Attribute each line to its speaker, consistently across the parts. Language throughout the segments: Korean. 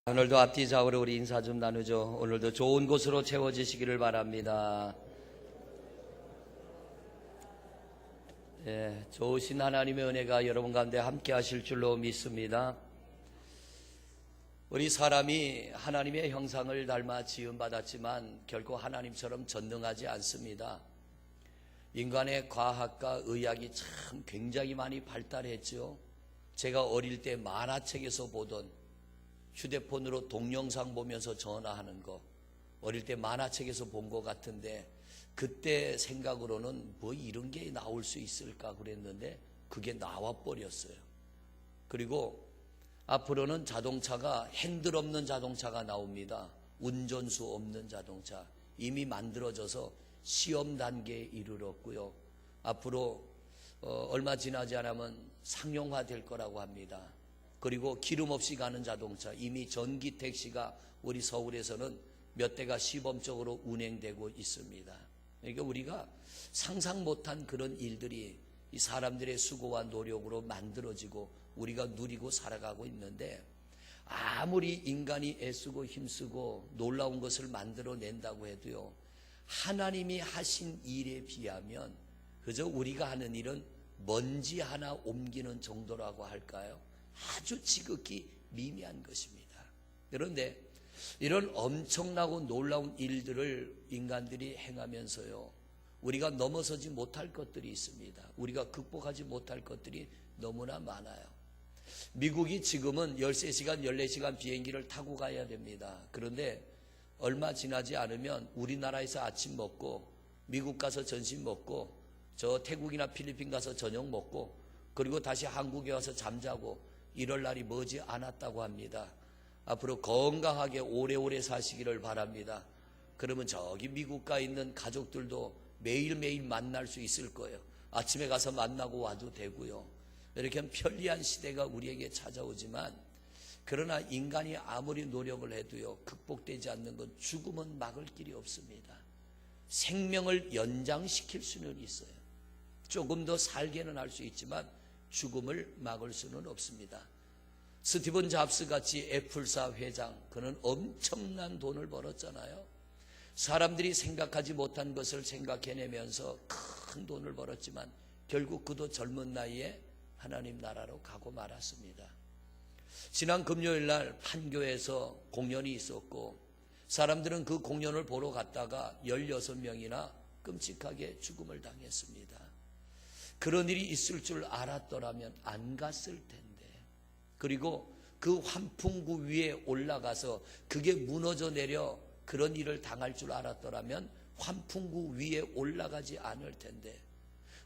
Speaker 1: 오늘도 앞뒤 좌우로 우리 인사 좀 나누죠. 오늘도 좋은 곳으로 채워지시기를 바랍니다. 좋으신 하나님의 은혜가 여러분 가운데 함께 하실 줄로 믿습니다. 우리 사람이 하나님의 형상을 닮아 지음받았지만 결코 하나님처럼 전능하지 않습니다. 인간의 과학과 의학이 참 굉장히 많이 발달했죠. 제가 어릴 때 만화책에서 보던 휴대폰으로 동영상 보면서 전화하는 거, 어릴 때 만화책에서 본 것 같은데 그때 생각으로는 뭐 이런 게 나올 수 있을까 그랬는데 그게 나와버렸어요. 그리고 앞으로는 자동차가 핸들 없는 자동차가 나옵니다. 운전수 없는 자동차 이미 만들어져서 시험 단계에 이르렀고요. 앞으로 얼마 지나지 않으면 상용화될 거라고 합니다. 그리고 기름 없이 가는 자동차, 이미 전기 택시가 우리 서울에서는 몇 대가 시범적으로 운행되고 있습니다. 그러니까 우리가 상상 못한 그런 일들이 이 사람들의 수고와 노력으로 만들어지고 우리가 누리고 살아가고 있는데, 아무리 인간이 애쓰고 힘쓰고 놀라운 것을 만들어낸다고 해도요, 하나님이 하신 일에 비하면 그저 우리가 하는 일은 먼지 하나 옮기는 정도라고 할까요? 아주 지극히 미미한 것입니다. 그런데 이런 엄청나고 놀라운 일들을 인간들이 행하면서요, 우리가 넘어서지 못할 것들이 있습니다. 우리가 극복하지 못할 것들이 너무나 많아요. 미국이 지금은 13시간, 14시간 비행기를 타고 가야 됩니다. 그런데 얼마 지나지 않으면 우리나라에서 아침 먹고 미국 가서 점심 먹고 저 태국이나 필리핀 가서 저녁 먹고 그리고 다시 한국에 와서 잠자고 이럴 날이 머지 않았다고 합니다. 앞으로 건강하게 오래오래 사시기를 바랍니다. 그러면 저기 미국 가 있는 가족들도 매일매일 만날 수 있을 거예요. 아침에 가서 만나고 와도 되고요. 이렇게 편리한 시대가 우리에게 찾아오지만, 그러나 인간이 아무리 노력을 해도요, 극복되지 않는 건 죽음은 막을 길이 없습니다. 생명을 연장시킬 수는 있어요. 조금 더 살게는 할 수 있지만 죽음을 막을 수는 없습니다. 스티븐 잡스 같이 애플사 회장, 그는 엄청난 돈을 벌었잖아요. 사람들이 생각하지 못한 것을 생각해내면서 큰 돈을 벌었지만 결국 그도 젊은 나이에 하나님 나라로 가고 말았습니다. 지난 금요일 날 판교에서 공연이 있었고 사람들은 그 공연을 보러 갔다가 16명이나 끔찍하게 죽음을 당했습니다. 그런 일이 있을 줄 알았더라면 안 갔을 텐데, 그리고 그 환풍구 위에 올라가서 그게 무너져 내려 그런 일을 당할 줄 알았더라면 환풍구 위에 올라가지 않을 텐데,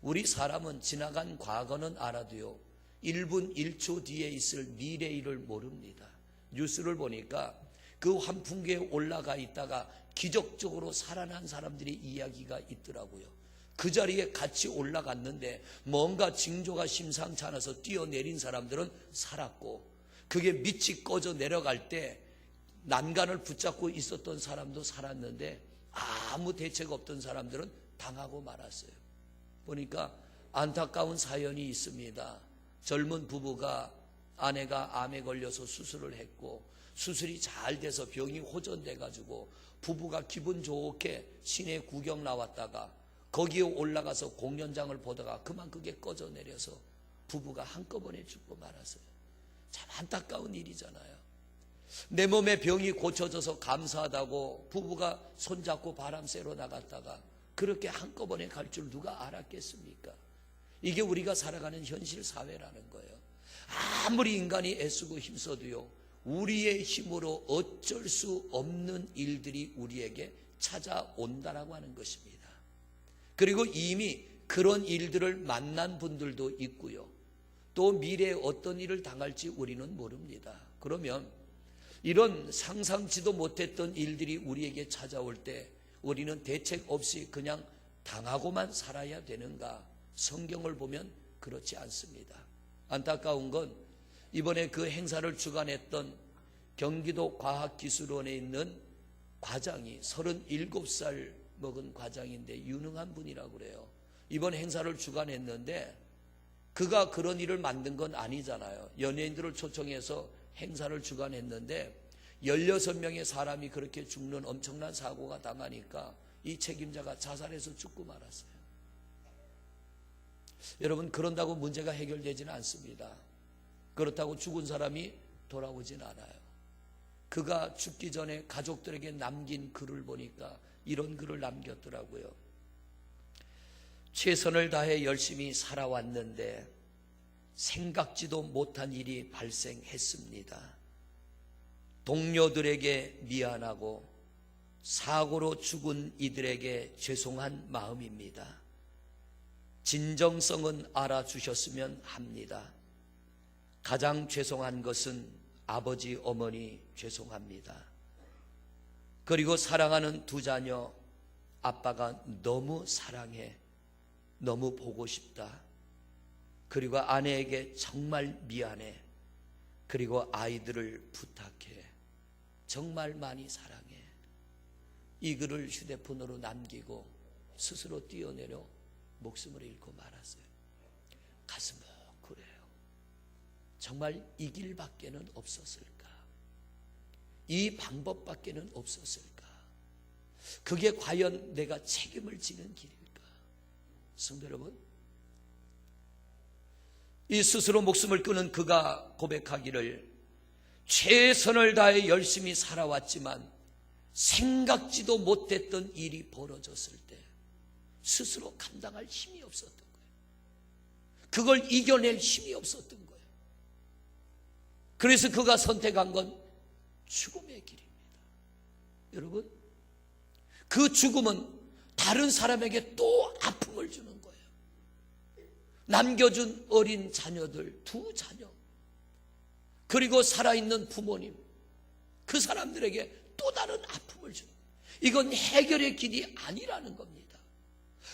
Speaker 1: 우리 사람은 지나간 과거는 알아도요 1분 1초 뒤에 있을 미래일을 모릅니다. 뉴스를 보니까 그 환풍구에 올라가 있다가 기적적으로 살아난 사람들의 이야기가 있더라고요. 그 자리에 같이 올라갔는데 뭔가 징조가 심상치 않아서 뛰어내린 사람들은 살았고, 그게 밑이 꺼져 내려갈 때 난간을 붙잡고 있었던 사람도 살았는데 아무 대책 없던 사람들은 당하고 말았어요. 보니까 안타까운 사연이 있습니다. 젊은 부부가, 아내가 암에 걸려서 수술을 했고 수술이 잘 돼서 병이 호전돼 가지고 부부가 기분 좋게 시내 구경 나왔다가 거기에 올라가서 공연장을 보다가 그만 그게 꺼져 내려서 부부가 한꺼번에 죽고 말았어요. 참 안타까운 일이잖아요. 내 몸에 병이 고쳐져서 감사하다고 부부가 손잡고 바람 쐬러 나갔다가 그렇게 한꺼번에 갈 줄 누가 알았겠습니까? 이게 우리가 살아가는 현실 사회라는 거예요. 아무리 인간이 애쓰고 힘써도요, 우리의 힘으로 어쩔 수 없는 일들이 우리에게 찾아온다라고 하는 것입니다. 그리고 이미 그런 일들을 만난 분들도 있고요, 또 미래에 어떤 일을 당할지 우리는 모릅니다. 그러면 이런 상상치도 못했던 일들이 우리에게 찾아올 때 우리는 대책 없이 그냥 당하고만 살아야 되는가? 성경을 보면 그렇지 않습니다. 안타까운 건 이번에 그 행사를 주관했던 경기도 과학기술원에 있는 과장이 37살 먹은 과장인데 유능한 분이라고 그래요. 이번 행사를 주관했는데 그가 그런 일을 만든 건 아니잖아요. 연예인들을 초청해서 행사를 주관했는데 16명의 사람이 그렇게 죽는 엄청난 사고가 당하니까 이 책임자가 자살해서 죽고 말았어요. 여러분, 그런다고 문제가 해결되지는 않습니다. 그렇다고 죽은 사람이 돌아오진 않아요. 그가 죽기 전에 가족들에게 남긴 글을 보니까 이런 글을 남겼더라고요. 최선을 다해 열심히 살아왔는데 생각지도 못한 일이 발생했습니다. 동료들에게 미안하고 사고로 죽은 이들에게 죄송한 마음입니다. 진정성은 알아주셨으면 합니다. 가장 죄송한 것은 아버지, 어머니 죄송합니다. 그리고 사랑하는 두 자녀, 아빠가 너무 사랑해, 너무 보고 싶다. 그리고 아내에게 정말 미안해. 그리고 아이들을 부탁해. 정말 많이 사랑해. 이 글을 휴대폰으로 남기고 스스로 뛰어내려 목숨을 잃고 말았어요. 가슴 그래요. 정말 이 길밖에는 없었을까? 이 방법밖에는 없었을까? 그게 과연 내가 책임을 지는 길일까? 성도 여러분, 이 스스로 목숨을 끊은 그가 고백하기를 최선을 다해 열심히 살아왔지만 생각지도 못했던 일이 벌어졌을 때 스스로 감당할 힘이 없었던 거예요. 그걸 이겨낼 힘이 없었던 거예요. 그래서 그가 선택한 건 죽음의 길입니다. 여러분, 그 죽음은 다른 사람에게 또 아픔을 주는 거예요. 남겨준 어린 자녀들, 두 자녀, 그리고 살아있는 부모님, 그 사람들에게 또 다른 아픔을 주는 거예요. 이건 해결의 길이 아니라는 겁니다.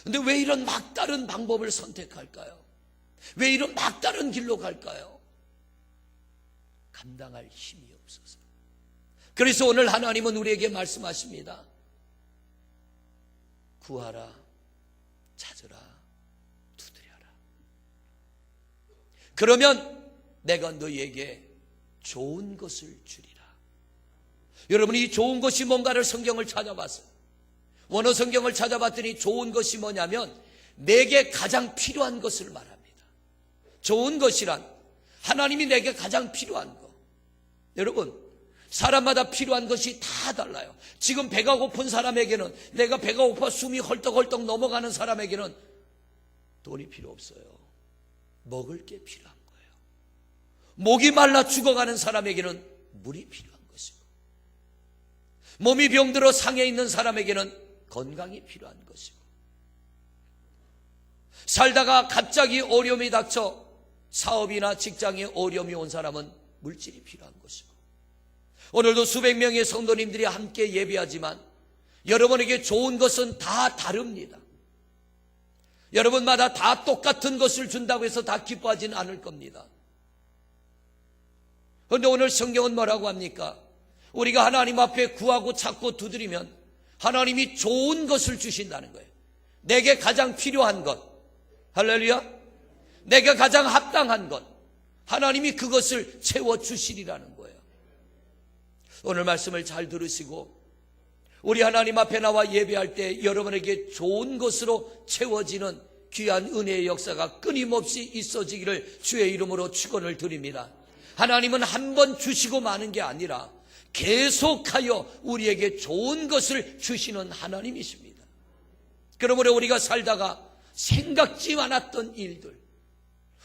Speaker 1: 그런데 왜 이런 막다른 방법을 선택할까요? 왜 이런 막다른 길로 갈까요? 감당할 힘이 없어서. 그래서 오늘 하나님은 우리에게 말씀하십니다. 구하라, 찾으라, 두드려라. 그러면 내가 너희에게 좋은 것을 주리라. 여러분이 이 좋은 것이 뭔가를 성경을 찾아봤어요. 원어 성경을 찾아봤더니 좋은 것이 뭐냐면 내게 가장 필요한 것을 말합니다. 좋은 것이란 하나님이 내게 가장 필요한 것. 여러분, 사람마다 필요한 것이 다 달라요. 지금 배가 고픈 사람에게는, 내가 배가 고파 숨이 헐떡헐떡 넘어가는 사람에게는 돈이 필요 없어요. 먹을 게 필요한 거예요. 목이 말라 죽어가는 사람에게는 물이 필요한 것이고, 몸이 병들어 상해 있는 사람에게는 건강이 필요한 것이고, 살다가 갑자기 어려움이 닥쳐 사업이나 직장에 어려움이 온 사람은 물질이 필요한 것이고, 오늘도 수백 명의 성도님들이 함께 예배하지만 여러분에게 좋은 것은 다 다릅니다. 여러분마다 다 똑같은 것을 준다고 해서 다 기뻐하지는 않을 겁니다. 그런데 오늘 성경은 뭐라고 합니까? 우리가 하나님 앞에 구하고 찾고 두드리면 하나님이 좋은 것을 주신다는 거예요. 내게 가장 필요한 것, 할렐루야, 내가 가장 합당한 것, 하나님이 그것을 채워주시리라는 거예요. 오늘 말씀을 잘 들으시고 우리 하나님 앞에 나와 예배할 때 여러분에게 좋은 것으로 채워지는 귀한 은혜의 역사가 끊임없이 있어지기를 주의 이름으로 축원을 드립니다. 하나님은 한 번 주시고 마는 게 아니라 계속하여 우리에게 좋은 것을 주시는 하나님이십니다. 그러므로 우리가 살다가 생각지 않았던 일들,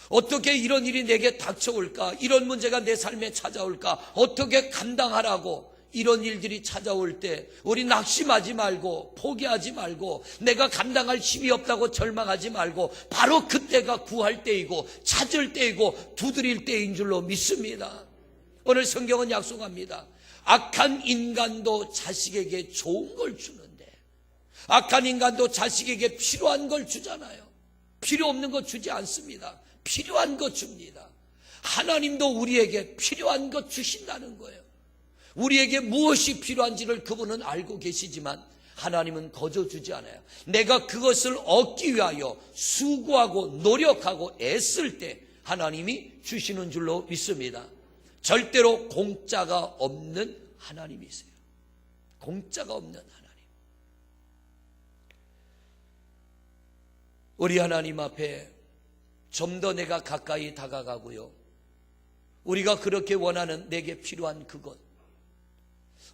Speaker 1: 어떻게 이런 일이 내게 닥쳐올까, 이런 문제가 내 삶에 찾아올까, 어떻게 감당하라고 이런 일들이 찾아올 때 우리 낙심하지 말고 포기하지 말고 내가 감당할 힘이 없다고 절망하지 말고 바로 그때가 구할 때이고 찾을 때이고 두드릴 때인 줄로 믿습니다. 오늘 성경은 약속합니다. 악한 인간도 자식에게 좋은 걸 주는데, 악한 인간도 자식에게 필요한 걸 주잖아요. 필요 없는 거 주지 않습니다. 필요한 것 줍니다. 하나님도 우리에게 필요한 것 주신다는 거예요. 우리에게 무엇이 필요한지를 그분은 알고 계시지만 하나님은 거저 주지 않아요. 내가 그것을 얻기 위하여 수고하고 노력하고 애쓸 때 하나님이 주시는 줄로 믿습니다. 절대로 공짜가 없는 하나님이세요. 공짜가 없는 하나님. 우리 하나님 앞에 좀 더 내가 가까이 다가가고요, 우리가 그렇게 원하는 내게 필요한 그것,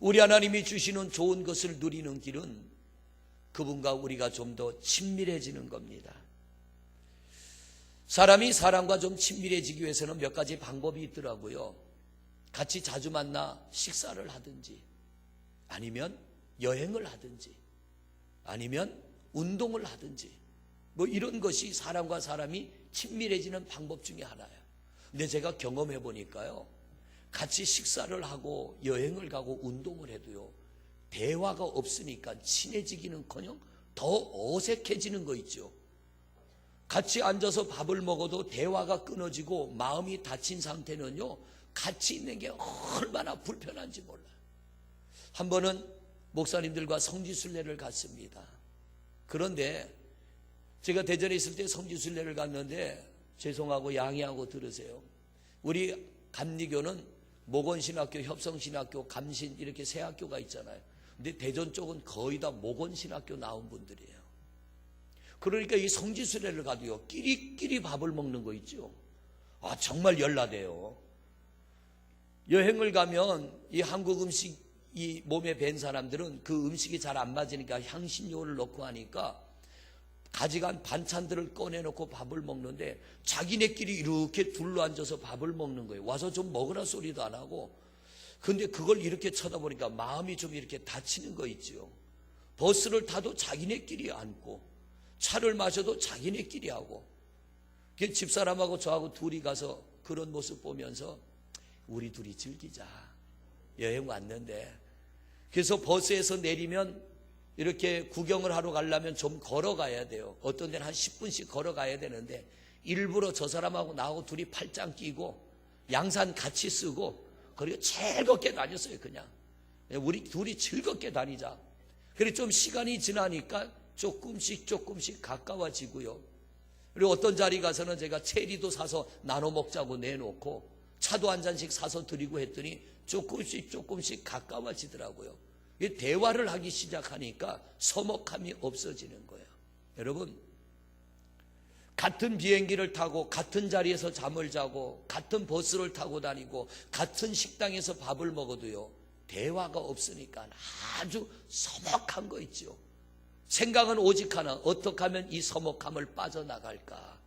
Speaker 1: 우리 하나님이 주시는 좋은 것을 누리는 길은 그분과 우리가 좀 더 친밀해지는 겁니다. 사람이 사람과 좀 친밀해지기 위해서는 몇 가지 방법이 있더라고요. 같이 자주 만나 식사를 하든지, 아니면 여행을 하든지, 아니면 운동을 하든지, 뭐 이런 것이 사람과 사람이 친밀해지는 방법 중에 하나예요. 근데 제가 경험해 보니까요, 같이 식사를 하고 여행을 가고 운동을 해도요, 대화가 없으니까 친해지기는커녕 더 어색해지는 거 있죠. 같이 앉아서 밥을 먹어도 대화가 끊어지고 마음이 닫힌 상태는요, 같이 있는 게 얼마나 불편한지 몰라요. 한 번은 목사님들과 성지순례를 갔습니다. 그런데 제가 대전에 있을 때 성지순례를 갔는데, 죄송하고 양해하고 들으세요. 우리 감리교는 목원신학교, 협성신학교, 감신 이렇게 세 학교가 있잖아요. 근데 대전 쪽은 거의 다 목원신학교 나온 분들이에요. 그러니까 이 성지순례를 가도요, 끼리끼리 밥을 먹는 거 있죠. 아, 정말 열나대요. 여행을 가면 이 한국 음식이 몸에 밴 사람들은 그 음식이 잘 안 맞으니까 향신료를 넣고 하니까 가져간 반찬들을 꺼내놓고 밥을 먹는데, 자기네끼리 이렇게 둘러앉아서 밥을 먹는 거예요. 와서 좀 먹으라 소리도 안 하고. 근데 그걸 이렇게 쳐다보니까 마음이 좀 이렇게 다치는 거 있죠. 버스를 타도 자기네끼리 앉고, 차를 마셔도 자기네끼리 하고. 집사람하고 저하고 둘이 가서 그런 모습 보면서 우리 둘이 즐기자, 여행 왔는데. 그래서 버스에서 내리면 이렇게 구경을 하러 가려면 좀 걸어가야 돼요. 어떤 데는 한 10분씩 걸어가야 되는데, 일부러 저 사람하고 나하고 둘이 팔짱 끼고 양산 같이 쓰고, 그리고 즐겁게 다녔어요. 그냥 우리 둘이 즐겁게 다니자. 그리고 좀 시간이 지나니까 조금씩 가까워지고요. 그리고 어떤 자리 가서는 제가 체리도 사서 나눠 먹자고 내놓고 차도 한 잔씩 사서 드리고 했더니 조금씩 가까워지더라고요. 대화를 하기 시작하니까 서먹함이 없어지는 거예요. 여러분, 같은 비행기를 타고 같은 자리에서 잠을 자고 같은 버스를 타고 다니고 같은 식당에서 밥을 먹어도요, 대화가 없으니까 아주 서먹한 거 있죠. 생각은 오직 하나, 어떻게 하면 이 서먹함을 빠져나갈까?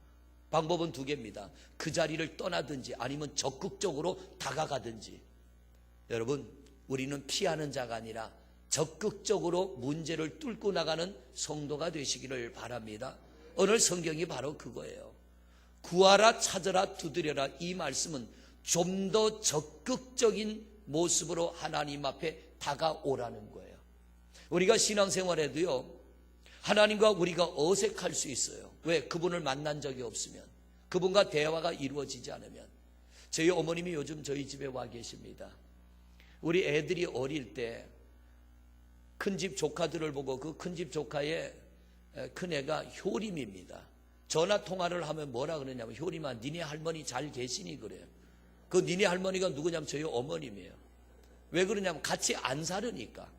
Speaker 1: 방법은 두 개입니다. 그 자리를 떠나든지 아니면 적극적으로 다가가든지. 여러분, 우리는 피하는 자가 아니라 적극적으로 문제를 뚫고 나가는 성도가 되시기를 바랍니다. 오늘 성경이 바로 그거예요. 구하라, 찾으라, 두드려라. 이 말씀은 좀 더 적극적인 모습으로 하나님 앞에 다가오라는 거예요. 우리가 신앙생활에도요, 하나님과 우리가 어색할 수 있어요. 왜? 그분을 만난 적이 없으면, 그분과 대화가 이루어지지 않으면. 저희 어머님이 요즘 저희 집에 와 계십니다. 우리 애들이 어릴 때 큰집 조카들을 보고, 그 큰집 조카의 큰애가 효림입니다. 전화 통화를 하면 뭐라 그러냐면, 효림아, 니네 할머니 잘 계시니? 그래요. 그 니네 할머니가 누구냐면 저희 어머님이에요. 왜 그러냐면 같이 안 살으니까.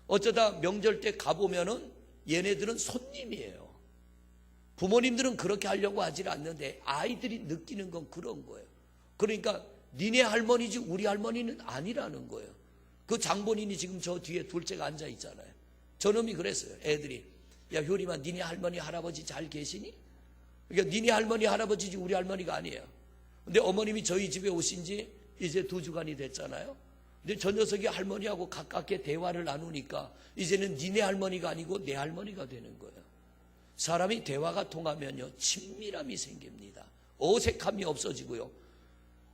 Speaker 1: 어쩌다 명절 때 가보면은 얘네들은 손님이에요. 부모님들은 그렇게 하려고 하질 않는데 아이들이 느끼는 건 그런 거예요. 그러니까 니네 할머니지 우리 할머니는 아니라는 거예요. 그 장본인이 지금 저 뒤에 둘째가 앉아 있잖아요. 저놈이 그랬어요. 애들이, 야 효림아, 니네 할머니 할아버지 잘 계시니? 그러니까 니네 할머니 할아버지지 우리 할머니가 아니에요. 근데 어머님이 저희 집에 오신 지 이제 2주간이 됐잖아요. 근데 저 녀석이 할머니하고 가깝게 대화를 나누니까 이제는 니네 할머니가 아니고 내 할머니가 되는 거예요. 사람이 대화가 통하면요, 친밀함이 생깁니다. 어색함이 없어지고요.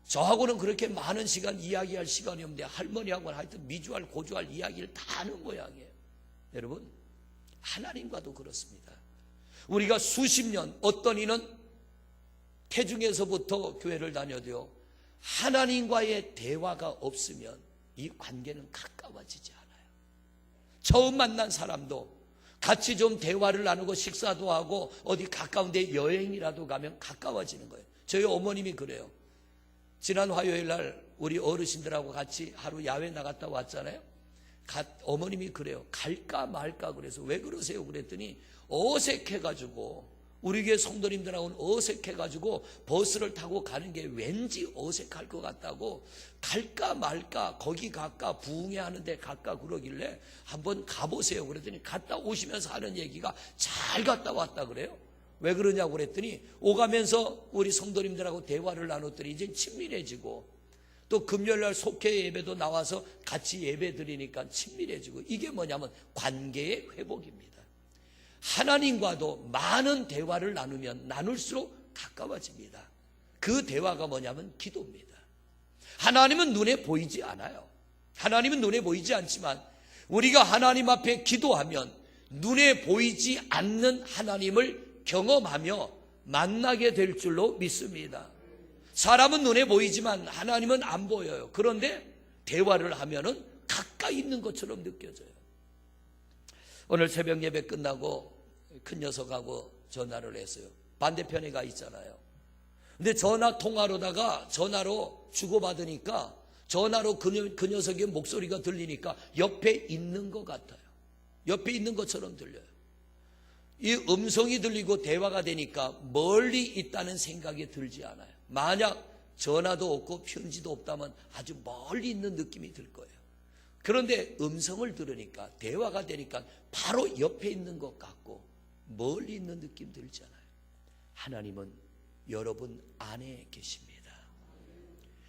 Speaker 1: 저하고는 그렇게 많은 시간 이야기할 시간이 없는데 할머니하고는 하여튼 미주알 고주알 이야기를 다 하는 모양이에요. 여러분, 하나님과도 그렇습니다. 우리가 수십 년, 어떤 이는 태중에서부터 교회를 다녀도요, 하나님과의 대화가 없으면 이 관계는 가까워지지 않아요. 처음 만난 사람도 같이 좀 대화를 나누고 식사도 하고 어디 가까운 데 여행이라도 가면 가까워지는 거예요. 저희 어머님이 그래요. 지난 화요일 날 우리 어르신들하고 같이 하루 야외 나갔다 왔잖아요. 어머님이 그래요. 갈까 말까 그래서 왜 그러세요? 그랬더니 어색해가지고 우리 교회 성도님들하고는 어색해가지고 버스를 타고 가는 게 왠지 어색할 것 같다고 갈까 말까 거기 갈까 부흥회 하는데 갈까 그러길래 한번 가보세요. 그랬더니 갔다 오시면서 하는 얘기가 잘 갔다 왔다 그래요. 왜 그러냐고 그랬더니 오가면서 우리 성도님들하고 대화를 나눴더니 이제 친밀해지고 또 금요일날 속회 예배도 나와서 같이 예배 드리니까 친밀해지고 이게 뭐냐면 관계의 회복입니다. 하나님과도 많은 대화를 나누면 나눌수록 가까워집니다. 그 대화가 뭐냐면 기도입니다. 하나님은 눈에 보이지 않아요. 하나님은 눈에 보이지 않지만 우리가 하나님 앞에 기도하면 눈에 보이지 않는 하나님을 경험하며 만나게 될 줄로 믿습니다. 사람은 눈에 보이지만 하나님은 안 보여요. 그런데 대화를 하면은 가까이 있는 것처럼 느껴져요. 오늘 새벽 예배 끝나고 큰 녀석하고 전화를 했어요. 반대편에 가 있잖아요. 근데 전화 통화로다가 전화로 주고받으니까 전화로 그 녀석의 목소리가 들리니까 옆에 있는 것 같아요. 옆에 있는 것처럼 들려요. 이 음성이 들리고 대화가 되니까 멀리 있다는 생각이 들지 않아요. 만약 전화도 없고 편지도 없다면 아주 멀리 있는 느낌이 들 거예요. 그런데 음성을 들으니까 대화가 되니까 바로 옆에 있는 것 같고 멀리 있는 느낌 들잖아요. 하나님은 여러분 안에 계십니다.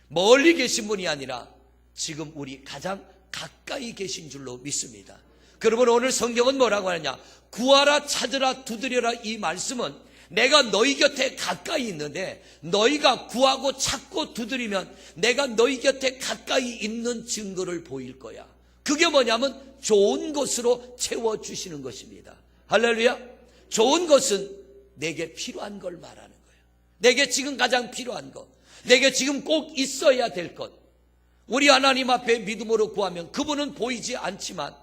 Speaker 1: 멀리 계신 분이 아니라 지금 우리 가장 가까이 계신 줄로 믿습니다. 그러면 오늘 성경은 뭐라고 하느냐? 구하라 찾으라 두드려라 이 말씀은 내가 너희 곁에 가까이 있는데 너희가 구하고 찾고 두드리면 내가 너희 곁에 가까이 있는 증거를 보일 거야. 그게 뭐냐면 좋은 것으로 채워주시는 것입니다. 할렐루야. 좋은 것은 내게 필요한 걸 말하는 거예요. 내게 지금 가장 필요한 것, 내게 지금 꼭 있어야 될 것. 우리 하나님 앞에 믿음으로 구하면 그분은 보이지 않지만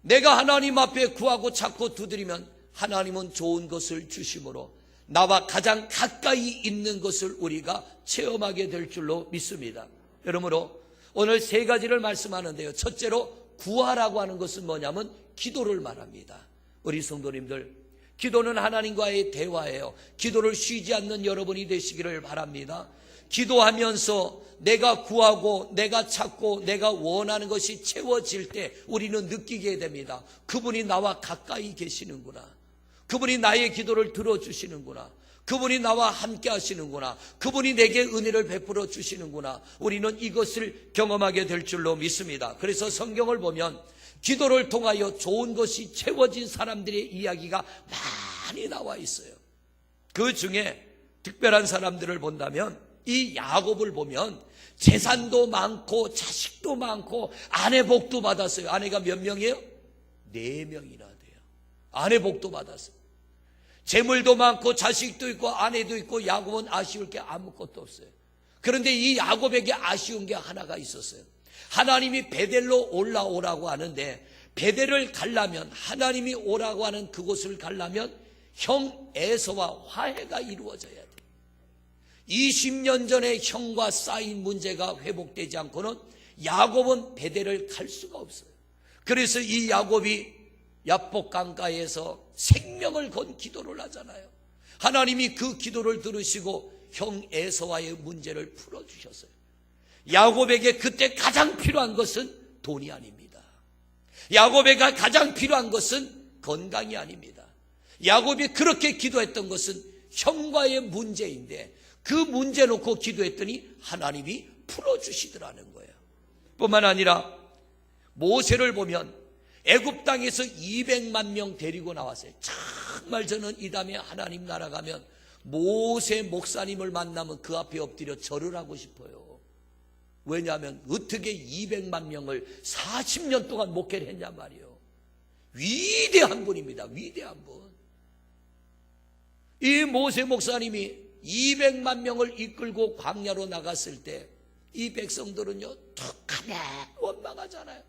Speaker 1: 내가 하나님 앞에 구하고 찾고 두드리면 하나님은 좋은 것을 주심으로 나와 가장 가까이 있는 것을 우리가 체험하게 될 줄로 믿습니다. 여러므로 오늘 세 가지를 말씀하는데요. 첫째로 구하라고 하는 것은 뭐냐면 기도를 말합니다. 우리 성도님들, 기도는 하나님과의 대화예요. 기도를 쉬지 않는 여러분이 되시기를 바랍니다. 기도하면서 내가 구하고 내가 찾고 내가 원하는 것이 채워질 때 우리는 느끼게 됩니다. 그분이 나와 가까이 계시는구나. 그분이 나의 기도를 들어주시는구나. 그분이 나와 함께 하시는구나. 그분이 내게 은혜를 베풀어 주시는구나. 우리는 이것을 경험하게 될 줄로 믿습니다. 그래서 성경을 보면 기도를 통하여 좋은 것이 채워진 사람들의 이야기가 많이 나와 있어요. 그 중에 특별한 사람들을 본다면 이 야곱을 보면 재산도 많고 자식도 많고 아내 복도 받았어요. 아내가 몇 명이에요? 4명이나 돼요. 아내 복도 받았어요. 재물도 많고 자식도 있고 아내도 있고 야곱은 아쉬울 게 아무것도 없어요. 그런데 이 야곱에게 아쉬운 게 하나가 있었어요. 하나님이 베델로 올라오라고 하는데 베델을 가려면 하나님이 오라고 하는 그곳을 가려면 형 에서와 화해가 이루어져야 돼요. 20년 전에 형과 쌓인 문제가 회복되지 않고는 야곱은 베델을 갈 수가 없어요. 그래서 이 야곱이 야복 강가에서 생명을 건 기도를 하잖아요. 하나님이 그 기도를 들으시고 형 에서와의 문제를 풀어주셨어요. 야곱에게 그때 가장 필요한 것은 돈이 아닙니다. 야곱에게 가장 필요한 것은 건강이 아닙니다. 야곱이 그렇게 기도했던 것은 형과의 문제인데 그 문제 놓고 기도했더니 하나님이 풀어주시더라는 거예요. 뿐만 아니라 모세를 보면 애굽 땅에서 200만 명 데리고 나왔어요. 정말 저는 이 다음에 하나님 나라 가면 모세 목사님을 만나면 그 앞에 엎드려 절을 하고 싶어요. 왜냐하면 어떻게 200만 명을 40년 동안 목회를 했냐 말이에요. 위대한 분입니다. 위대한 분. 이 모세 목사님이 200만 명을 이끌고 광야로 나갔을 때 이 백성들은요 툭하면 원망하잖아요.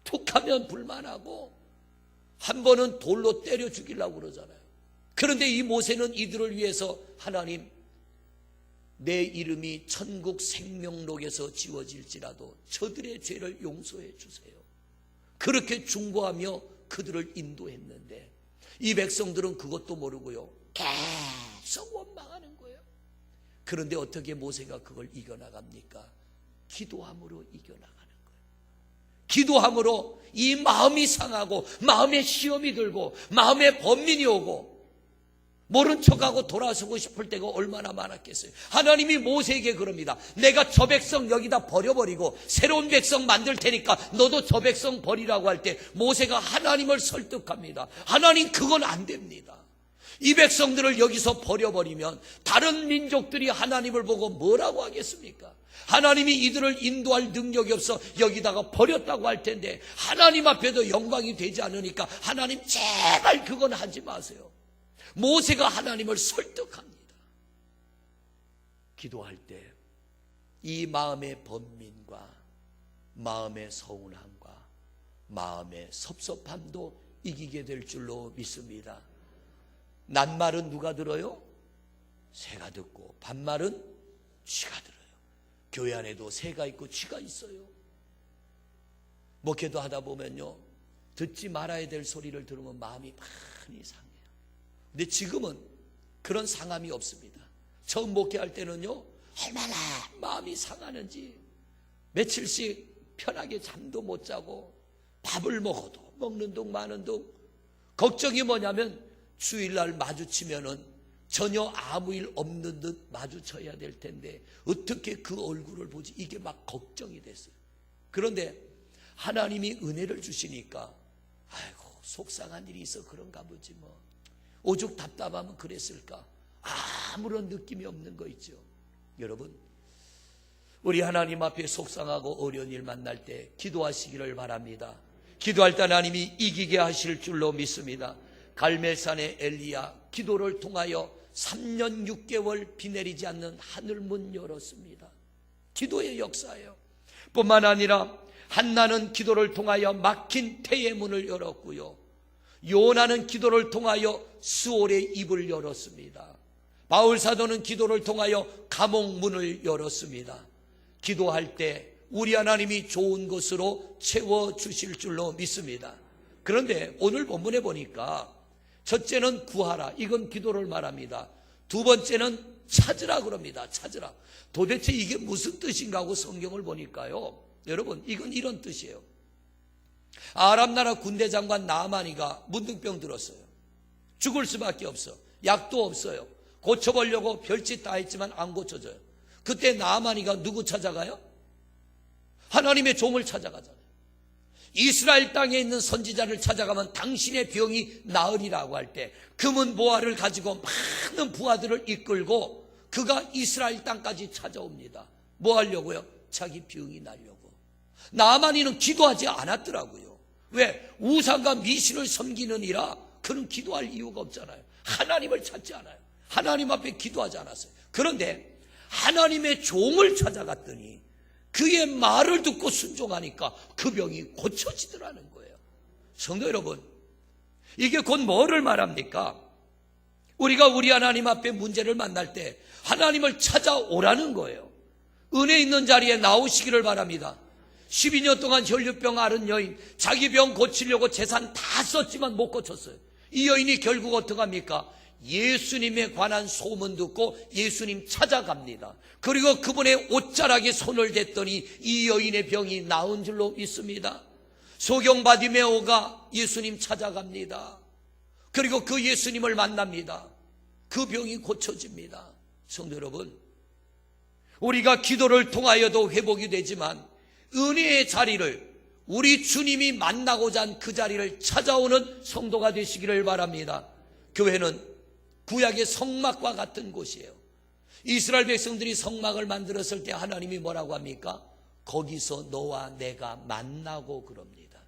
Speaker 1: 툭하면 불만하고 한 번은 돌로 때려 죽이려고 그러잖아요. 그런데 이 모세는 이들을 위해서 하나님 내 이름이 천국 생명록에서 지워질지라도 저들의 죄를 용서해 주세요. 그렇게 중보하며 그들을 인도했는데 이 백성들은 그것도 모르고요, 계속 원망하는 거예요. 그런데 어떻게 모세가 그걸 이겨나갑니까? 기도함으로 이겨나가는 거예요. 기도함으로 이 마음이 상하고 마음에 시험이 들고 마음에 번민이 오고 모른 척하고 돌아서고 싶을 때가 얼마나 많았겠어요. 하나님이 모세에게 그럽니다. 내가 저 백성 여기다 버려버리고 새로운 백성 만들 테니까 너도 저 백성 버리라고 할 때 모세가 하나님을 설득합니다. 하나님, 그건 안 됩니다. 이 백성들을 여기서 버려버리면 다른 민족들이 하나님을 보고 뭐라고 하겠습니까? 하나님이 이들을 인도할 능력이 없어 여기다가 버렸다고 할 텐데 하나님 앞에도 영광이 되지 않으니까 하나님, 제발 그건 하지 마세요. 모세가 하나님을 설득합니다. 기도할 때 이 마음의 번민과 마음의 서운함과 마음의 섭섭함도 이기게 될 줄로 믿습니다. 낱말은 누가 들어요? 새가 듣고 반말은 쥐가 들어요. 교회 안에도 새가 있고 쥐가 있어요. 목회도 하다 보면요, 듣지 말아야 될 소리를 들으면 마음이 많이 상해요. 근데 지금은 그런 상함이 없습니다. 처음 목회할 때는요, 얼마나 마음이 상하는지 며칠씩 편하게 잠도 못 자고 밥을 먹어도 먹는 둥 마는 둥 걱정이 뭐냐면 주일날 마주치면은 전혀 아무 일 없는 듯 마주쳐야 될 텐데 어떻게 그 얼굴을 보지, 이게 막 걱정이 됐어요. 그런데 하나님이 은혜를 주시니까 아이고, 속상한 일이 있어 그런가 보지 뭐, 오죽 답답하면 그랬을까, 아무런 느낌이 없는 거 있죠. 여러분, 우리 하나님 앞에 속상하고 어려운 일 만날 때 기도하시기를 바랍니다. 기도할 때 하나님이 이기게 하실 줄로 믿습니다. 갈멜산의 엘리야, 기도를 통하여 3년 6개월 비 내리지 않는 하늘문 열었습니다. 기도의 역사예요. 뿐만 아니라 한나는 기도를 통하여 막힌 태의 문을 열었고요, 요나는 기도를 통하여 스올의 입을 열었습니다. 바울 사도는 기도를 통하여 감옥 문을 열었습니다. 기도할 때 우리 하나님이 좋은 것으로 채워주실 줄로 믿습니다. 그런데 오늘 본문에 보니까 첫째는 구하라, 이건 기도를 말합니다. 두 번째는 찾으라 그럽니다. 찾으라. 도대체 이게 무슨 뜻인가 하고 성경을 보니까요, 여러분, 이건 이런 뜻이에요. 아람 나라 군대 장관 나아만이가 문둥병 들었어요. 죽을 수밖에 없어. 약도 없어요. 고쳐보려고 별짓 다 했지만 안 고쳐져요. 그때 나아만이가 누구 찾아가요? 하나님의 종을 찾아가잖아요. 이스라엘 땅에 있는 선지자를 찾아가면 당신의 병이 나으리라고 할 때 금은 보화를 가지고 많은 부하들을 이끌고 그가 이스라엘 땅까지 찾아옵니다. 뭐 하려고요? 자기 병이 나려고. 나아만이는 기도하지 않았더라고요. 왜? 우상과 미신을 섬기느니라 그는 기도할 이유가 없잖아요. 하나님을 찾지 않아요. 하나님 앞에 기도하지 않았어요. 그런데 하나님의 종을 찾아갔더니 그의 말을 듣고 순종하니까 그 병이 고쳐지더라는 거예요. 성도 여러분, 이게 곧 뭐를 말합니까? 우리가 우리 하나님 앞에 문제를 만날 때 하나님을 찾아오라는 거예요. 은혜 있는 자리에 나오시기를 바랍니다. 12년 동안 혈류병 앓은 여인, 자기 병 고치려고 재산 다 썼지만 못 고쳤어요. 이 여인이 결국 어떻게 합니까? 예수님에 관한 소문 듣고 예수님 찾아갑니다. 그리고 그분의 옷자락에 손을 댔더니 이 여인의 병이 나은 줄로 믿습니다. 소경 바디메오가 예수님 찾아갑니다. 그리고 그 예수님을 만납니다. 그 병이 고쳐집니다. 성도 여러분, 우리가 기도를 통하여도 회복이 되지만 은혜의 자리를, 우리 주님이 만나고자 한 그 자리를 찾아오는 성도가 되시기를 바랍니다. 교회는 구약의 성막과 같은 곳이에요. 이스라엘 백성들이 성막을 만들었을 때 하나님이 뭐라고 합니까? 거기서 너와 내가 만나고 그럽니다.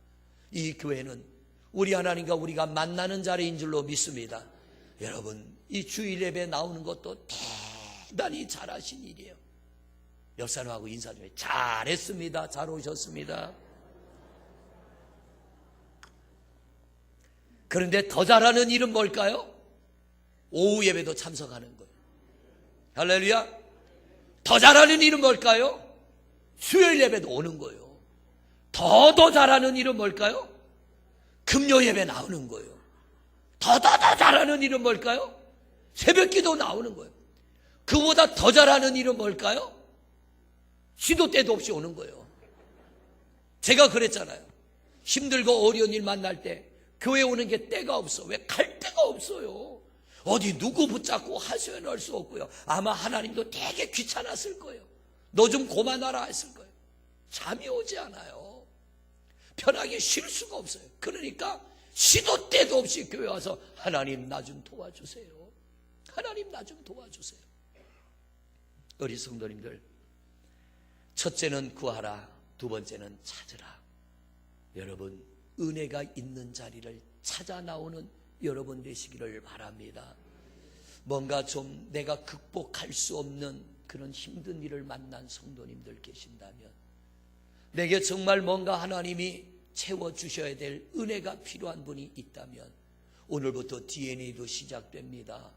Speaker 1: 이 교회는 우리 하나님과 우리가 만나는 자리인 줄로 믿습니다. 여러분, 이 주일 예배 나오는 것도 대단히 잘하신 일이에요. 옆 사람하고 인사 좀 해. 잘했습니다. 잘 오셨습니다. 그런데 더 잘하는 일은 뭘까요? 오후 예배도 참석하는 거예요. 할렐루야. 더 잘하는 일은 뭘까요? 수요일 예배도 오는 거예요. 더 잘하는 일은 뭘까요? 금요 예배 나오는 거예요. 더 잘하는 일은 뭘까요? 새벽 기도 나오는 거예요. 그보다 더 잘하는 일은 뭘까요? 시도 때도 없이 오는 거예요. 제가 그랬잖아요. 힘들고 어려운 일 만날 때 교회 오는 게 때가 없어. 왜? 갈 데가 없어요. 어디 누구 붙잡고 하소연할 수 없고요. 아마 하나님도 되게 귀찮았을 거예요. 너 좀 그만하라 했을 거예요. 잠이 오지 않아요. 편하게 쉴 수가 없어요. 그러니까 시도 때도 없이 교회 와서 하나님 나 좀 도와주세요. 하나님 나 좀 도와주세요. 우리 성도님들, 첫째는 구하라, 두 번째는 찾으라. 여러분, 은혜가 있는 자리를 찾아 나오는 여러분 되시기를 바랍니다. 뭔가 좀 내가 극복할 수 없는 그런 힘든 일을 만난 성도님들 계신다면, 내게 정말 뭔가 하나님이 채워주셔야 될 은혜가 필요한 분이 있다면 오늘부터 DNA도 시작됩니다.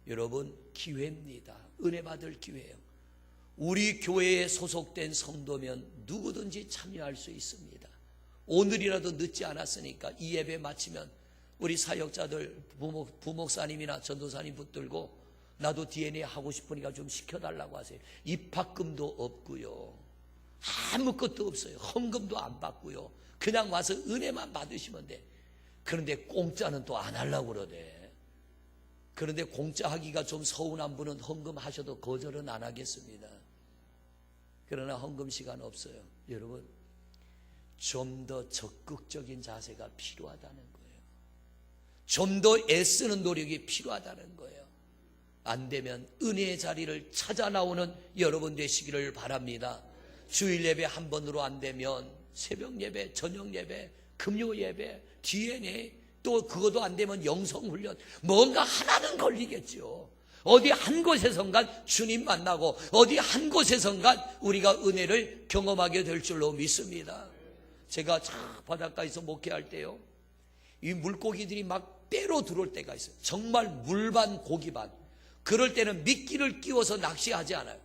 Speaker 1: 여러분, 기회입니다. 은혜 받을 기회예요. 우리 교회에 소속된 성도면 누구든지 참여할 수 있습니다. 오늘이라도 늦지 않았으니까 이 예배 마치면 우리 사역자들, 부목사님이나 전도사님 붙들고 나도 DNA 하고 싶으니까 좀 시켜달라고 하세요. 입학금도 없고요, 아무것도 없어요. 헌금도 안 받고요. 그냥 와서 은혜만 받으시면 돼. 그런데 공짜는 또 안 하려고 그러대. 그런데 공짜 하기가 좀 서운한 분은 헌금 하셔도 거절은 안 하겠습니다. 그러나 헌금 시간 없어요. 여러분, 좀 더 적극적인 자세가 필요하다는 거예요. 좀 더 애쓰는 노력이 필요하다는 거예요. 안 되면 은혜의 자리를 찾아 나오는 여러분 되시기를 바랍니다. 주일 예배 한 번으로 안 되면 새벽 예배, 저녁 예배, 금요 예배, DNA, 또 그것도 안 되면 영성훈련, 뭔가 하나는 걸리겠죠. 어디 한 곳에선간 주님 만나고 어디 한 곳에선간 우리가 은혜를 경험하게 될 줄로 믿습니다. 제가 바닷가에서 목회할 때요, 이 물고기들이 막 때로 들어올 때가 있어요. 정말 물반 고기반. 그럴 때는 미끼를 끼워서 낚시하지 않아요.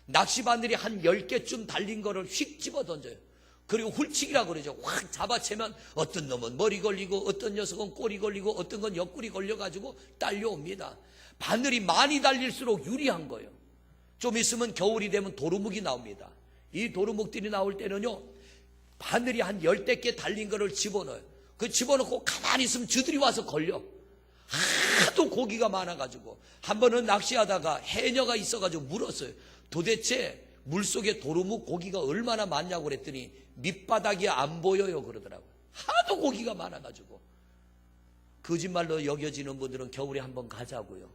Speaker 1: 낚시반들이 한 10개쯤 달린 거를 휙 집어 던져요. 그리고 훌치기라고 그러죠. 확 잡아채면 어떤 놈은 머리 걸리고 어떤 녀석은 꼬리 걸리고 어떤 건 옆구리 걸려가지고 딸려옵니다. 바늘이 많이 달릴수록 유리한 거예요. 좀 있으면 겨울이 되면 도루묵이 나옵니다. 이 도루묵들이 나올 때는요, 바늘이 한 10개 달린 거를 집어넣어요. 그 집어넣고 가만히 있으면 저들이 와서 걸려. 하도 고기가 많아가지고 한 번은 낚시하다가 해녀가 있어가지고 물었어요. 도대체 물속에 도루묵 고기가 얼마나 많냐고 그랬더니 밑바닥이 안 보여요 그러더라고요. 하도 고기가 많아가지고. 거짓말로 여겨지는 분들은 겨울에 한번 가자고요.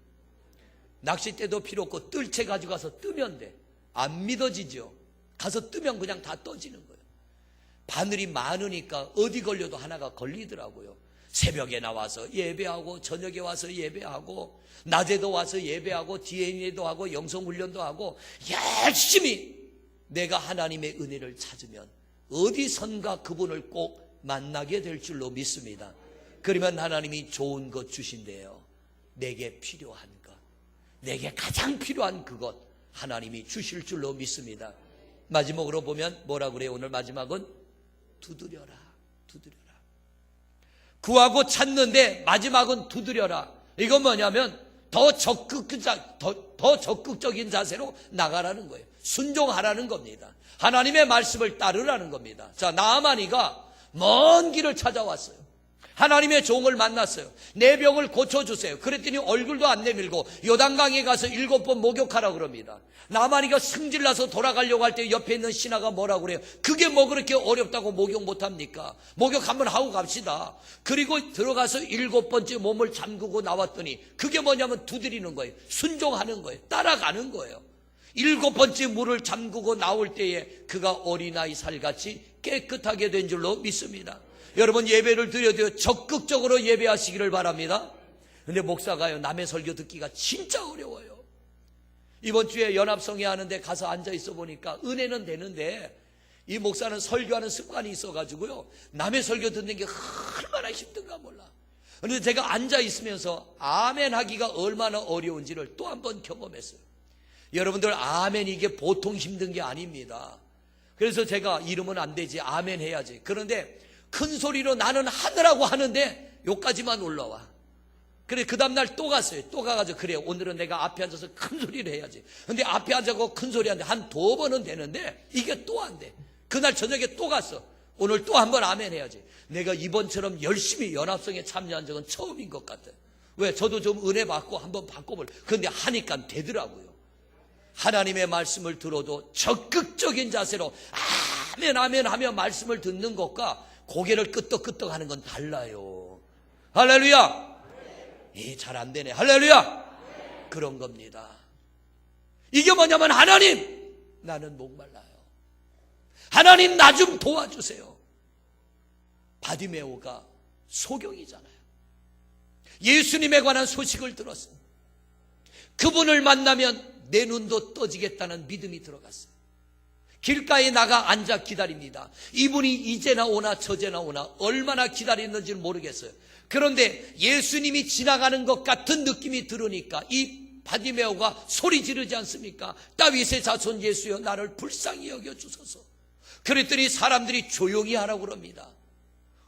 Speaker 1: 낚싯대도 필요 없고 뜰채 가져가서 뜨면 돼. 안 믿어지죠. 가서 뜨면 그냥 다 떠지는 거예요. 바늘이 많으니까 어디 걸려도 하나가 걸리더라고요. 새벽에 나와서 예배하고 저녁에 와서 예배하고 낮에도 와서 예배하고 DNA도 하고 영성훈련도 하고 열심히 내가 하나님의 은혜를 찾으면 어디선가 그분을 꼭 만나게 될 줄로 믿습니다. 그러면 하나님이 좋은 것 주신대요. 내게 필요한 것, 내게 가장 필요한 그것 하나님이 주실 줄로 믿습니다. 마지막으로 보면 뭐라 그래요? 오늘 마지막은 두드려라, 두드려라. 구하고 찾는데 마지막은 두드려라. 이건 뭐냐면 더 적극적인 자세로 나가라는 거예요. 순종하라는 겁니다. 하나님의 말씀을 따르라는 겁니다. 자, 나아만이가 먼 길을 찾아왔어요. 하나님의 종을 만났어요. 내 병을 고쳐주세요. 그랬더니 얼굴도 안 내밀고 요단강에 가서 7번 목욕하라 그럽니다. 나만이가 승질나서 돌아가려고 할 때 옆에 있는 신하가 뭐라고 그래요? 그게 뭐 그렇게 어렵다고 목욕 못합니까? 목욕 한번 하고 갑시다. 그리고 들어가서 7번째 몸을 잠그고 나왔더니 그게 뭐냐면 두드리는 거예요. 순종하는 거예요. 따라가는 거예요. 7번째 물을 잠그고 나올 때에 그가 어린아이 살같이 깨끗하게 된 줄로 믿습니다. 여러분, 예배를 드려도 적극적으로 예배하시기를 바랍니다. 근데 목사가요, 남의 설교 듣기가 진짜 어려워요. 이번 주에 연합성회 하는데 가서 앉아 있어 보니까 은혜는 되는데 이 목사는 설교하는 습관이 있어가지고요, 남의 설교 듣는 게 얼마나 힘든가 몰라. 그런데 제가 앉아 있으면서 아멘 하기가 얼마나 어려운지를 또 한 번 경험했어요. 여러분들 아멘, 이게 보통 힘든 게 아닙니다. 그래서 제가 이러면 안 되지, 아멘 해야지. 그런데 큰 소리로 나는 하느라고 하는데 여기까지만 올라와. 그래, 그 다음날 또 갔어요. 또 가가지고, 그래, 오늘은 내가 앞에 앉아서 큰 소리를 해야지. 근데 앞에 앉아서 큰 소리 하는데 한 2번은 되는데 이게 또 안 돼. 그날 저녁에 또 갔어. 오늘 또 한 번 아멘 해야지. 내가 이번처럼 열심히 연합성에 참여한 적은 처음인 것 같아. 왜? 저도 좀 은혜 받고 한번 바꿔볼. 그런데 하니까 되더라고요. 하나님의 말씀을 들어도 적극적인 자세로 아멘 아멘 하며 말씀을 듣는 것과 고개를 끄덕끄덕 하는 건 달라요. 할렐루야. 잘 안 되네. 할렐루야. 그런 겁니다. 이게 뭐냐면, 하나님, 나는 목말라요. 하나님, 나 좀 도와주세요. 바디메오가 소경이잖아요. 예수님에 관한 소식을 들었어요. 그분을 만나면 내 눈도 떠지겠다는 믿음이 들어갔어요. 길가에 나가 앉아 기다립니다. 이분이 이제나 오나 저제나 오나 얼마나 기다렸는지는 모르겠어요. 그런데 예수님이 지나가는 것 같은 느낌이 들으니까 이 바디메오가 소리 지르지 않습니까? 다윗의 자손 예수여, 나를 불쌍히 여겨주소서. 그랬더니 사람들이 조용히 하라고 그럽니다.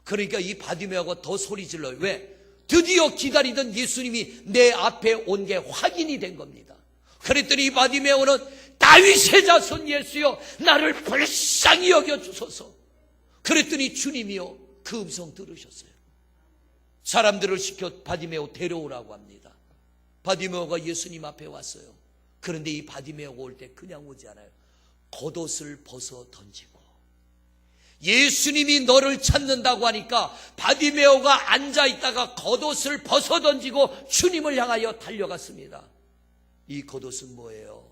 Speaker 1: 그러니까 이 바디메오가 더 소리 질러요. 왜? 드디어 기다리던 예수님이 내 앞에 온 게 확인이 된 겁니다. 그랬더니 이 바디메오는 다윗의 자손 예수여, 나를 불쌍히 여겨주소서. 그랬더니 주님이요, 그 음성 들으셨어요. 사람들을 시켜 바디메오 데려오라고 합니다. 바디메오가 예수님 앞에 왔어요. 그런데 이 바디메오가 올 때 그냥 오지 않아요. 겉옷을 벗어 던지고, 예수님이 너를 찾는다고 하니까 바디메오가 앉아있다가 겉옷을 벗어 던지고 주님을 향하여 달려갔습니다. 이 겉옷은 뭐예요?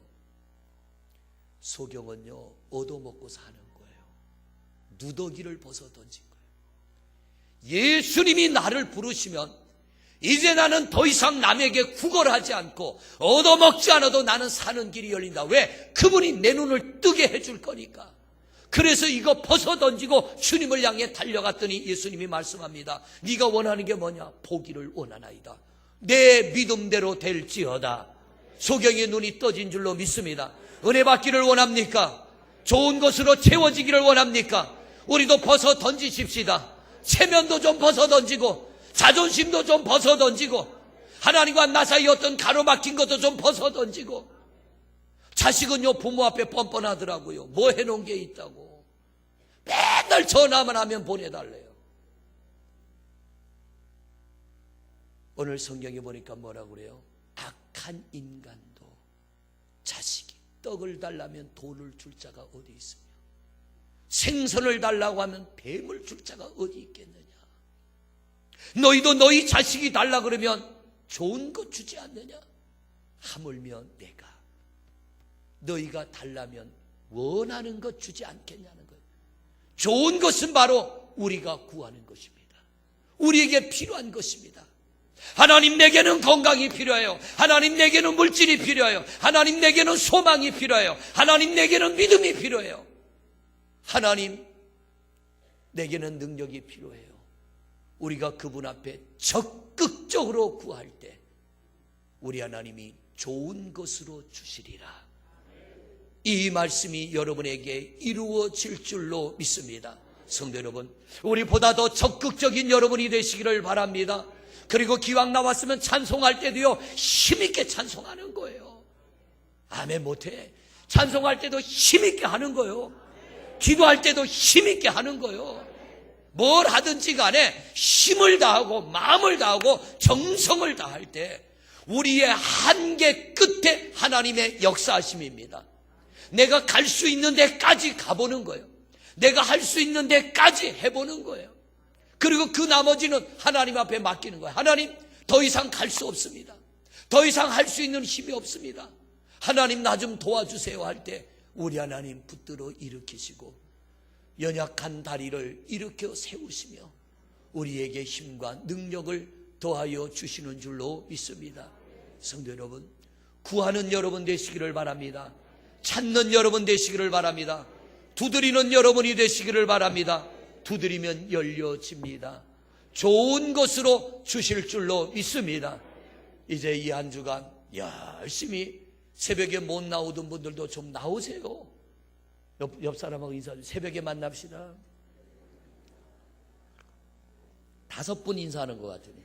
Speaker 1: 소경은요, 얻어먹고 사는 거예요. 누더기를 벗어 던진 거예요. 예수님이 나를 부르시면 이제 나는 더 이상 남에게 구걸하지 않고 얻어먹지 않아도 나는 사는 길이 열린다. 왜? 그분이 내 눈을 뜨게 해줄 거니까. 그래서 이거 벗어 던지고 주님을 향해 달려갔더니 예수님이 말씀합니다. 네가 원하는 게 뭐냐? 보기를 원하나이다. 내 믿음대로 될지어다. 소경의 눈이 떠진 줄로 믿습니다. 은혜 받기를 원합니까? 좋은 것으로 채워지기를 원합니까? 우리도 벗어 던지십시다. 체면도 좀 벗어 던지고, 자존심도 좀 벗어 던지고, 하나님과 나 사이 어떤 가로막힌 것도 좀 벗어 던지고. 자식은요, 부모 앞에 뻔뻔하더라고요. 뭐 해놓은 게 있다고. 맨날 전화만 하면 보내달래요. 오늘 성경에 보니까 뭐라고 그래요? 악한 인간도 자식이 떡을 달라면 돌을 줄 자가 어디 있으며 생선을 달라고 하면 뱀을 줄 자가 어디 있겠느냐. 너희도 너희 자식이 달라 그러면 좋은 것 주지 않느냐. 하물며 내가 너희가 달라면 원하는 것 주지 않겠냐는 거예요. 좋은 것은 바로 우리가 구하는 것입니다. 우리에게 필요한 것입니다. 하나님, 내게는 건강이 필요해요. 하나님, 내게는 물질이 필요해요. 하나님, 내게는 소망이 필요해요. 하나님, 내게는 믿음이 필요해요. 하나님, 내게는 능력이 필요해요. 우리가 그분 앞에 적극적으로 구할 때 우리 하나님이 좋은 것으로 주시리라. 이 말씀이 여러분에게 이루어질 줄로 믿습니다. 성도 여러분, 우리보다 더 적극적인 여러분이 되시기를 바랍니다. 그리고 기왕 나왔으면 찬송할 때도요, 힘있게 찬송하는 거예요. 아멘 못해. 찬송할 때도 힘있게 하는 거예요. 기도할 때도 힘있게 하는 거예요. 뭘 하든지 간에 힘을 다하고 마음을 다하고 정성을 다할 때 우리의 한계 끝에 하나님의 역사하심입니다. 내가 갈 수 있는 데까지 가보는 거예요. 내가 할 수 있는 데까지 해보는 거예요. 그리고 그 나머지는 하나님 앞에 맡기는 거예요. 하나님, 더 이상 갈 수 없습니다. 더 이상 할 수 있는 힘이 없습니다. 하나님, 나 좀 도와주세요 할 때 우리 하나님 붙들어 일으키시고 연약한 다리를 일으켜 세우시며 우리에게 힘과 능력을 더하여 주시는 줄로 믿습니다. 성도 여러분, 구하는 여러분 되시기를 바랍니다. 찾는 여러분 되시기를 바랍니다. 두드리는 여러분이 되시기를 바랍니다. 두드리면 열려집니다. 좋은 것으로 주실 줄로 믿습니다. 이제 이 한 주간 열심히 새벽에 못 나오던 분들도 좀 나오세요. 옆 사람하고 인사하세요. 새벽에 만납시다. 5분 인사하는 것 같으니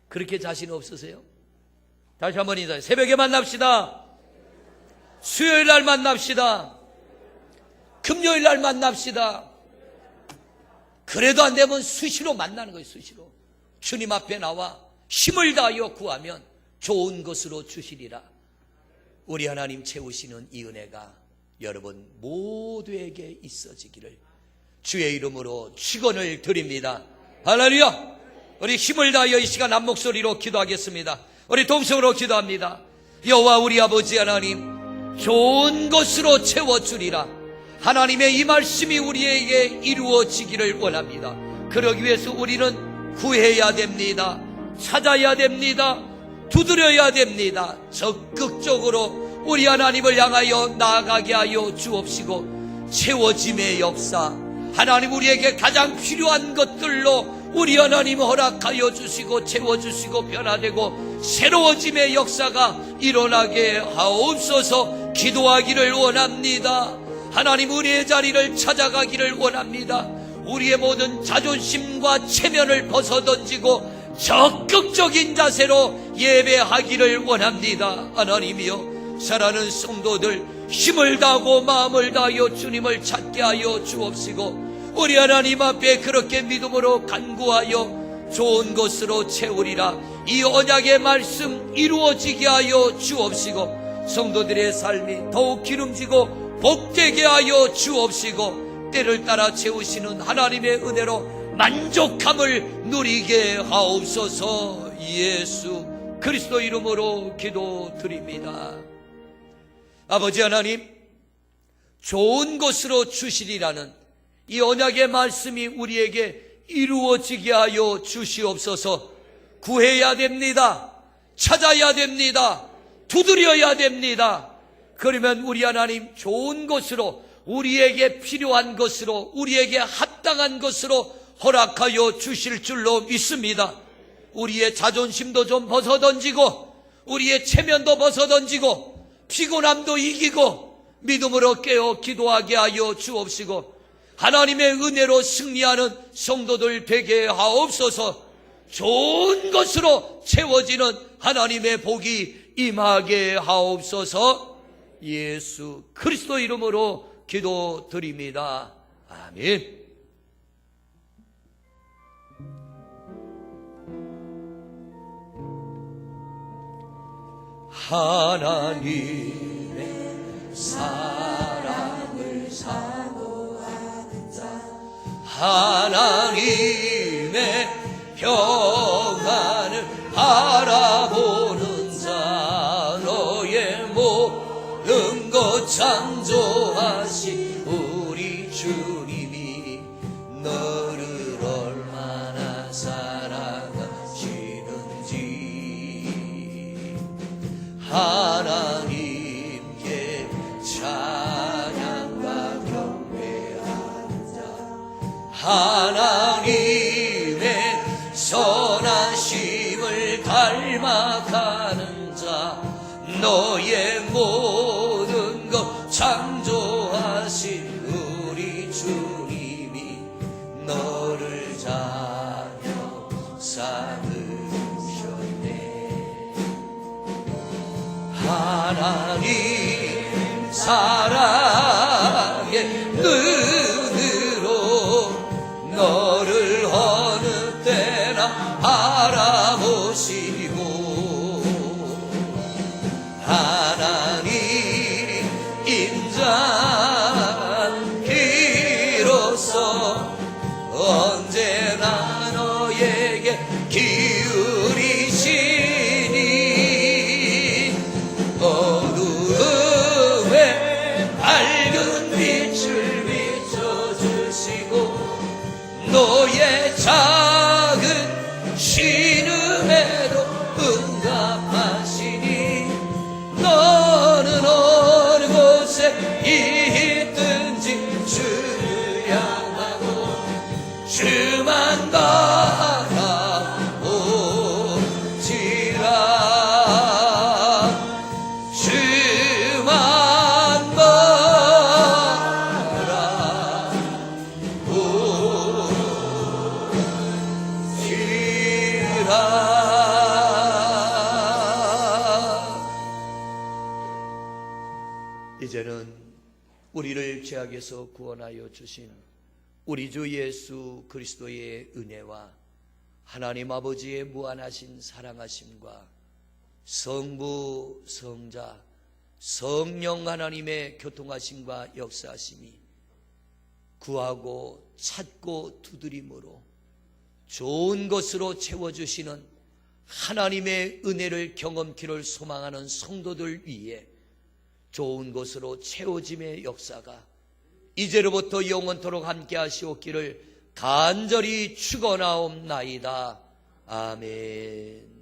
Speaker 1: 그렇게 자신 없으세요? 다시 한번 인사해요. 새벽에 만납시다. 수요일 날 만납시다. 금요일 날 만납시다. 그래도 안 되면 수시로 만나는 거예요. 수시로 주님 앞에 나와 힘을 다하여 구하면 좋은 것으로 주시리라. 우리 하나님 채우시는 이 은혜가 여러분 모두에게 있어지기를 주의 이름으로 축원을 드립니다. 할렐루야. 우리 힘을 다하여 이 시간 한 목소리로 기도하겠습니다. 우리 동성으로 기도합니다. 여호와 우리 아버지 하나님, 좋은 것으로 채워주리라. 하나님의 이 말씀이 우리에게 이루어지기를 원합니다. 그러기 위해서 우리는 구해야 됩니다. 찾아야 됩니다. 두드려야 됩니다. 적극적으로 우리 하나님을 향하여 나아가게 하여 주옵시고, 채워짐의 역사, 하나님 우리에게 가장 필요한 것들로 우리 하나님 허락하여 주시고 채워주시고 변화되고 새로워짐의 역사가 일어나게 하옵소서. 기도하기를 원합니다. 하나님 우리의 자리를 찾아가기를 원합니다. 우리의 모든 자존심과 체면을 벗어던지고 적극적인 자세로 예배하기를 원합니다. 하나님이여, 사랑하는 성도들 힘을 다하고 마음을 다하여 주님을 찾게 하여 주옵시고, 우리 하나님 앞에 그렇게 믿음으로 간구하여 좋은 것으로 채우리라. 이 언약의 말씀 이루어지게 하여 주옵시고, 성도들의 삶이 더욱 기름지고 복되게 하여 주옵시고, 때를 따라 채우시는 하나님의 은혜로 만족함을 누리게 하옵소서. 예수 그리스도 이름으로 기도드립니다. 아버지 하나님, 좋은 것으로 주시리라는 이 언약의 말씀이 우리에게 이루어지게 하여 주시옵소서. 구해야 됩니다. 찾아야 됩니다. 두드려야 됩니다. 그러면 우리 하나님 좋은 것으로, 우리에게 필요한 것으로, 우리에게 합당한 것으로 허락하여 주실 줄로 믿습니다. 우리의 자존심도 좀 벗어던지고, 우리의 체면도 벗어던지고, 피곤함도 이기고 믿음으로 깨어 기도하게 하여 주옵시고, 하나님의 은혜로 승리하는 성도들 되게 하옵소서. 좋은 것으로 채워지는 하나님의 복이 임하게 하옵소서. 예수 그리스도 이름으로 기도드립니다. 아멘. 하나님의 사랑을 사모하는 자, 하나님의 평안을 바라보는 자, 너의 모든 것 창조하신 우리 주님이 너를 얼마나 사랑하시는지 하나님께 찬양과 경배하는 자, 하나님의 선하심을 닮아가는 자, 너의 모든 것 창조하신 우리 주님이 너를 자녀 삼으셨네. 하나님 사랑의 눈으로 너를 어느 때나 바라보시고, 하나님 인자기로서 언제나 너에게 기울이시니 어두움에 밝은 빛을 비춰주시고, 너의 작은 신음에도 응답하시니, 너는 어느 곳에 있든지 주를 향하고 주만 바라보지라. 주 우리를 죄악에서 구원하여 주신 우리 주 예수 그리스도의 은혜와 하나님 아버지의 무한하신 사랑하심과 성부, 성자, 성령 하나님의 교통하심과 역사하심이 구하고 찾고 두드림으로 좋은 것으로 채워주시는 하나님의 은혜를 경험키를 소망하는 성도들 위해 좋은 것으로 채워짐의 역사가 이제로부터 영원토록 함께 하시옵기를 간절히 축원하옵나이다. 아멘.